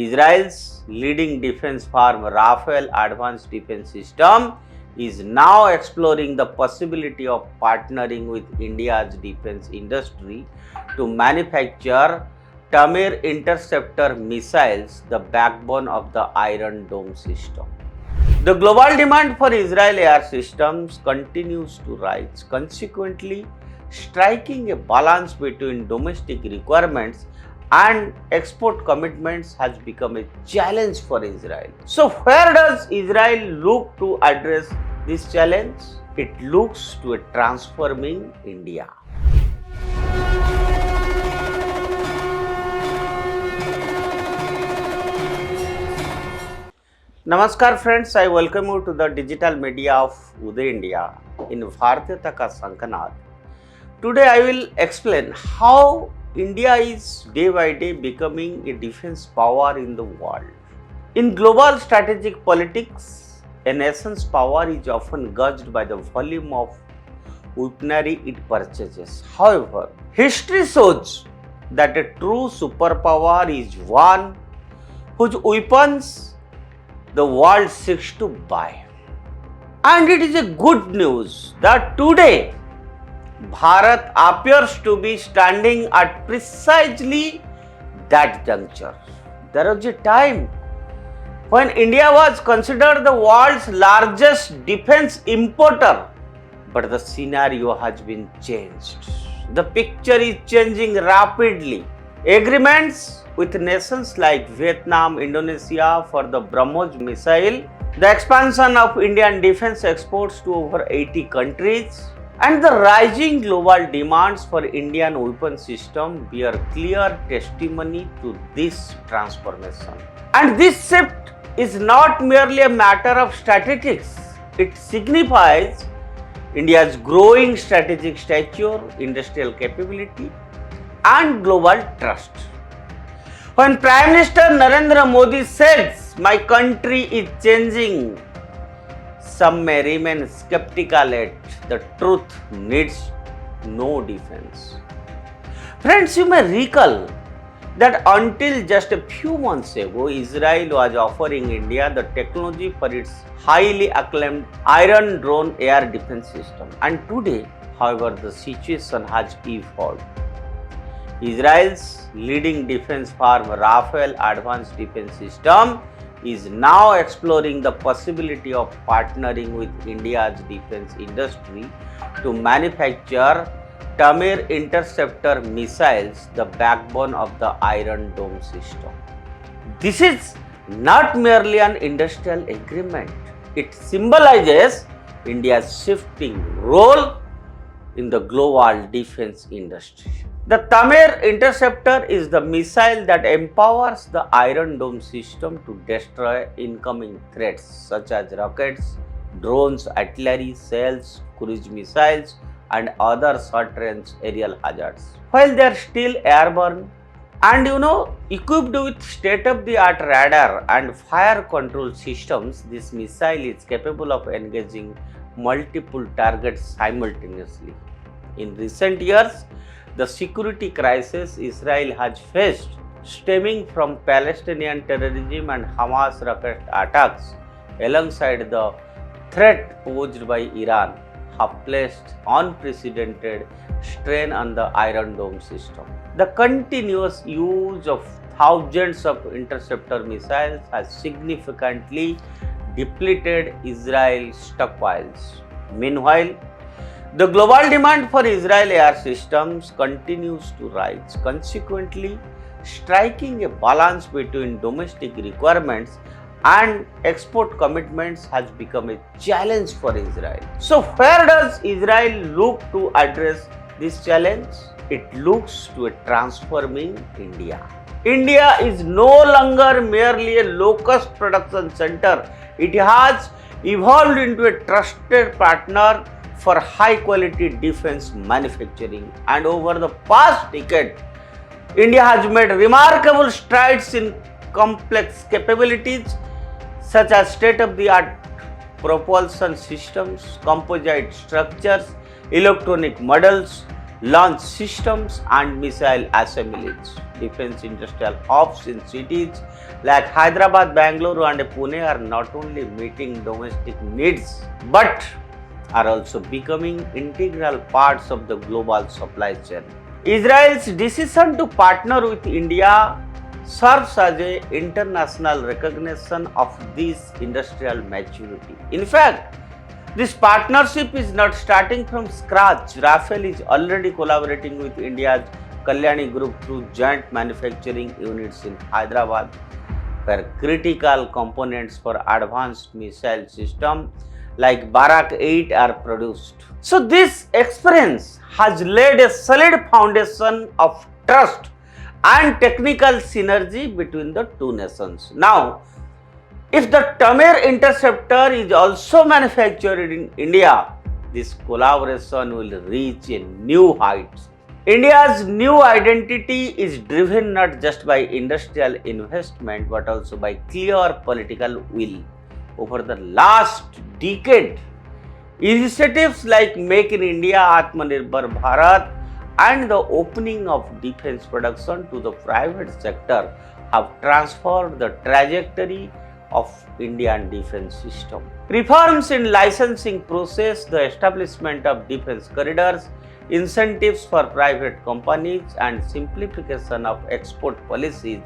Israel's leading defense firm Rafael Advanced Defense System is now exploring the possibility of partnering with India's defense industry to manufacture Tamir Interceptor missiles, the backbone of the Iron Dome system. The global demand for Israel air systems continues to rise, consequently striking a balance between domestic requirements and export commitments has become a challenge for Israel. So where does Israel look to address this challenge? It looks to a transforming India. Namaskar friends, I welcome you to the digital media of Uday India in Bharatiya ka Sankanath. Today I will explain how India is day by day becoming a defense power in the world. In global strategic politics, a nation's power is often gauged by the volume of weaponry it purchases. However, history shows that a true superpower is one whose weapons the world seeks to buy. And it is a good news that today Bharat appears to be standing at precisely that juncture. There was a time when India was considered the world's largest defense importer, but the scenario has been changed. The picture is changing rapidly. Agreements with nations like Vietnam, Indonesia for the BrahMos missile, the expansion of Indian defense exports to over 80 countries, and the rising global demands for Indian weapon system bear clear testimony to this transformation. And this shift is not merely a matter of statistics. It signifies India's growing strategic stature, industrial capability, and global trust. When Prime Minister Narendra Modi says, "My country is changing," some may remain skeptical yet the truth needs no defense. Friends, you may recall that until just a few months ago, Israel was offering India the technology for its highly acclaimed Iron Drone air defense system. And today, however, the situation has evolved. Israel's leading defense firm Rafael Advanced Defense System is now exploring the possibility of partnering with India's defense industry to manufacture Tamir Interceptor missiles, the backbone of the Iron Dome system. This is not merely an industrial agreement. It symbolizes India's shifting role in the global defense industry. The Tamir Interceptor is the missile that empowers the Iron Dome system to destroy incoming threats such as rockets, drones, artillery, shells, cruise missiles, and other short-range aerial hazards. While they are still airborne and equipped with state-of-the-art radar and fire control systems, this missile is capable of engaging multiple targets simultaneously. In recent years, the security crisis Israel has faced, stemming from Palestinian terrorism and Hamas rocket attacks, alongside the threat posed by Iran, have placed unprecedented strain on the Iron Dome system. The continuous use of thousands of interceptor missiles has significantly depleted Israel's stockpiles. Meanwhile, the global demand for Israel air systems continues to rise, consequently striking a balance between domestic requirements and export commitments has become a challenge for Israel. So where does Israel look to address this challenge? It looks to a transforming India. India is no longer merely a low-cost production center. It has evolved into a trusted partner for high-quality defense manufacturing. And over the past decade, India has made remarkable strides in complex capabilities such as state-of-the-art propulsion systems, composite structures, electronic models, launch systems, and missile assemblies. defense industrial hubs in cities like Hyderabad, Bangalore and Pune are not only meeting domestic needs but are also becoming integral parts of the global supply chain. Israel's decision to partner with India serves as an international recognition of this industrial maturity. In fact, this partnership is not starting from scratch. Rafael is already collaborating with India's Kalyani Group through joint manufacturing units in Hyderabad, where critical components for advanced missile systems like Barak 8 are produced. So this experience has laid a solid foundation of trust and technical synergy between the two nations. Now, if the Tamir Interceptor is also manufactured in India, this collaboration will reach a new heights. India's new identity is driven not just by industrial investment but also by clear political will. Over the last decade, initiatives like Make in India, Atmanirbhar Bharat and the opening of defense production to the private sector have transformed the trajectory of Indian defense system. Reforms in licensing process, the establishment of defense corridors, incentives for private companies and simplification of export policies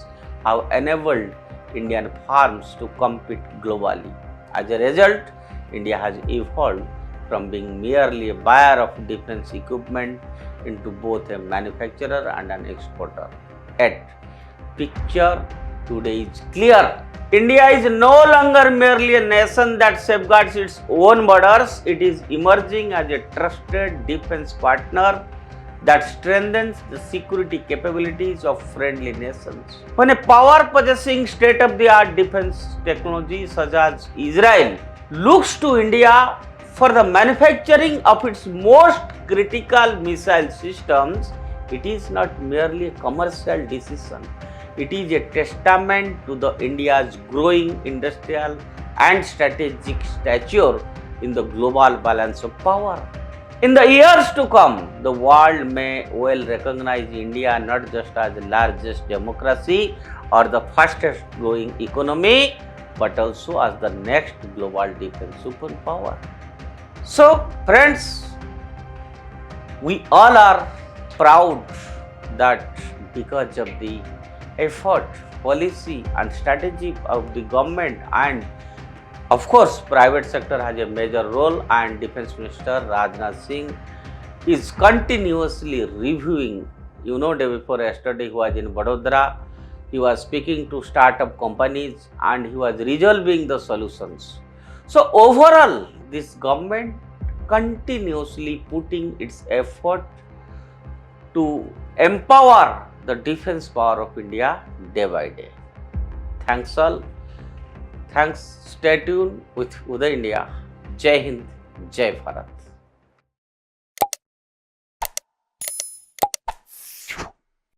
have enabled Indian firms to compete globally. As a result, India has evolved from being merely a buyer of defense equipment into both a manufacturer and an exporter. Yet, picture today is clear. India is no longer merely a nation that safeguards its own borders. It is emerging as a trusted defense partner that strengthens the security capabilities of friendly nations. When a power-possessing state-of-the-art defense technology such as Israel looks to India for the manufacturing of its most critical missile systems, it is not merely a commercial decision. It is a testament to the India's growing industrial and strategic stature in the global balance of power. In the years to come, the world may well recognize India not just as the largest democracy or the fastest growing economy, but also as the next global defense superpower. So, friends, we all are proud that because of the effort, policy and strategy of the government and of course private sector has a major role, and Defense Minister Rajnath Singh is continuously reviewing. Day before yesterday he was in Vadodara, he was speaking to startup companies and he was resolving the solutions. So overall, this government continuously putting its effort to empower the defense power of India day by day. Thanks all. Thanks. Stay tuned with Uday India. Jai Hind, Jai Bharat.